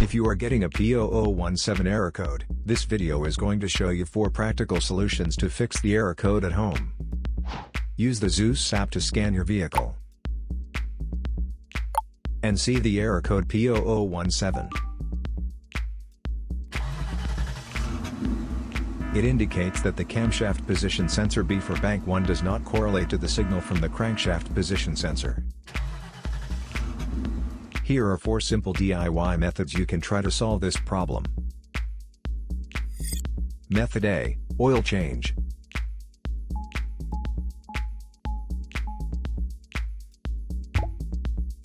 If you are getting a P0017 error code, this video is going to show you 4 practical solutions to fix the error code at home. Use the Zeus app to scan your vehicle and see the error code P0017. It indicates that the Camshaft Position Sensor B for Bank 1 does not correlate to the signal from the Crankshaft Position Sensor. Here are 4 simple DIY methods you can try to solve this problem. Method A, oil change.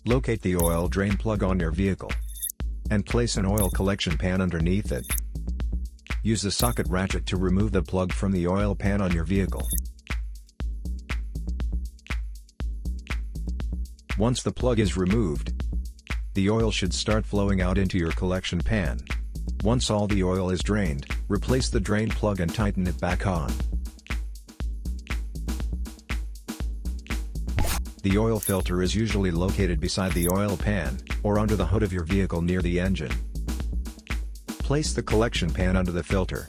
Locate the oil drain plug on your vehicle and place an oil collection pan underneath it. Use the socket ratchet to remove the plug from the oil pan on your vehicle. Once the plug is removed, the oil should start flowing out into your collection pan. Once all the oil is drained, replace the drain plug and tighten it back on. The oil filter is usually located beside the oil pan, or under the hood of your vehicle near the engine. Place the collection pan under the filter.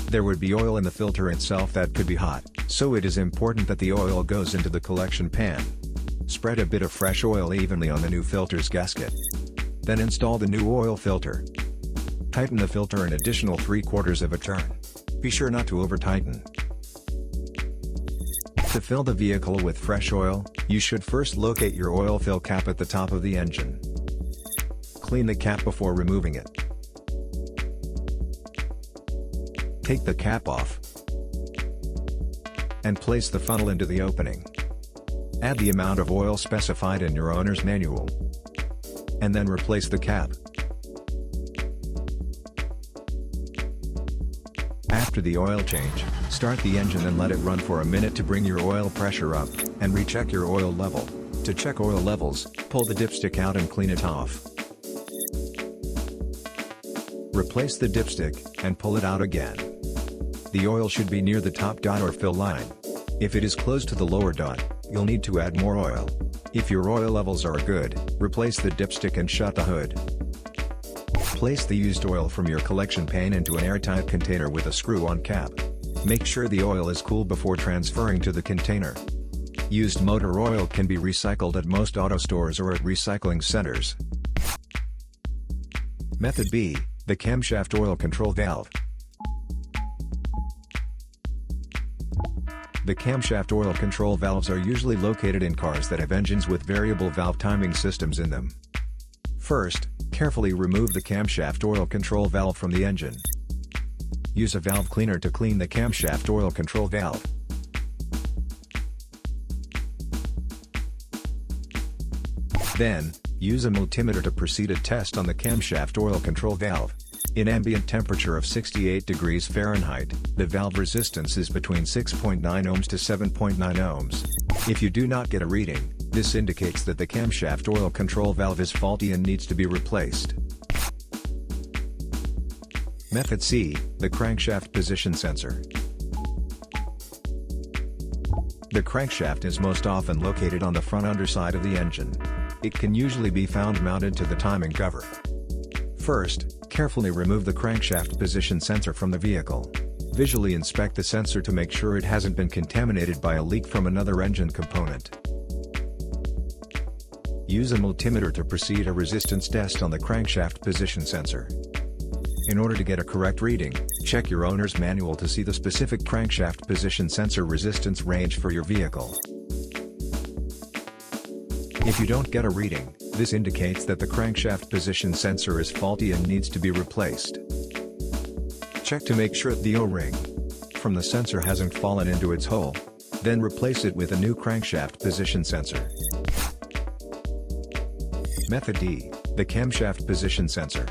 There would be oil in the filter itself that could be hot, so it is important that the oil goes into the collection pan. Spread a bit of fresh oil evenly on the new filter's gasket. Then install the new oil filter. Tighten the filter an additional 3/4 of a turn. Be sure not to over-tighten. To fill the vehicle with fresh oil, you should first locate your oil fill cap at the top of the engine. Clean the cap before removing it. Take the cap off and place the funnel into the opening. Add the amount of oil specified in your owner's manual, and then replace the cap. After the oil change, start the engine and let it run for a minute to bring your oil pressure up, and recheck your oil level. To check oil levels, pull the dipstick out and clean it off. Replace the dipstick, and pull it out again. The oil should be near the top dot or fill line. If it is close to the lower dot, you'll need to add more oil. If your oil levels are good, replace the dipstick and shut the hood. Place the used oil from your collection pan into an airtight container with a screw-on cap. Make sure the oil is cool before transferring to the container. Used motor oil can be recycled at most auto stores or at recycling centers. Method B, the Camshaft Oil Control Valve. The camshaft oil control valves are usually located in cars that have engines with variable valve timing systems in them. First, carefully remove the camshaft oil control valve from the engine. Use a valve cleaner to clean the camshaft oil control valve. Then, use a multimeter to proceed a test on the camshaft oil control valve. In ambient temperature of 68 degrees Fahrenheit, the valve resistance is between 6.9 ohms to 7.9 ohms. If you do not get a reading, this indicates that the camshaft oil control valve is faulty and needs to be replaced. Method C, the Crankshaft Position Sensor. The crankshaft is most often located on the front underside of the engine. It can usually be found mounted to the timing cover. First, carefully remove the crankshaft position sensor from the vehicle. Visually inspect the sensor to make sure it hasn't been contaminated by a leak from another engine component. Use a multimeter to proceed a resistance test on the crankshaft position sensor. In order to get a correct reading, check your owner's manual to see the specific crankshaft position sensor resistance range for your vehicle. If you don't get a reading, this indicates that the crankshaft position sensor is faulty and needs to be replaced. Check to make sure the O-ring from the sensor hasn't fallen into its hole. Then replace it with a new crankshaft position sensor. Method D, the Camshaft Position Sensor.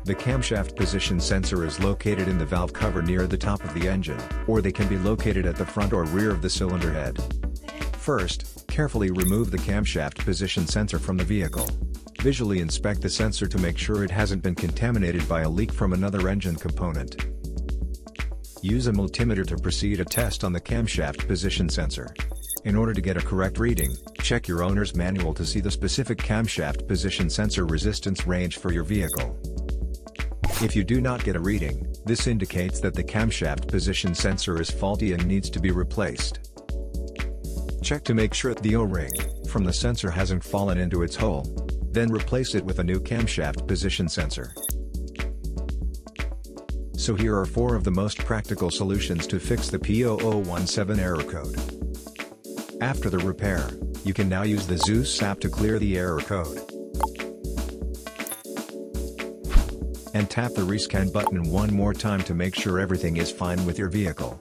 The camshaft position sensor is located in the valve cover near the top of the engine, or they can be located at the front or rear of the cylinder head. First, carefully remove the camshaft position sensor from the vehicle. Visually inspect the sensor to make sure it hasn't been contaminated by a leak from another engine component. Use a multimeter to proceed a test on the camshaft position sensor. In order to get a correct reading, check your owner's manual to see the specific camshaft position sensor resistance range for your vehicle. If you do not get a reading, this indicates that the camshaft position sensor is faulty and needs to be replaced. Check to make sure the O-ring from the sensor hasn't fallen into its hole. Then replace it with a new camshaft position sensor. So here are 4 of the most practical solutions to fix the P0017 error code. After the repair, you can now use the Zeus app to clear the error code. And tap the rescan button one more time to make sure everything is fine with your vehicle.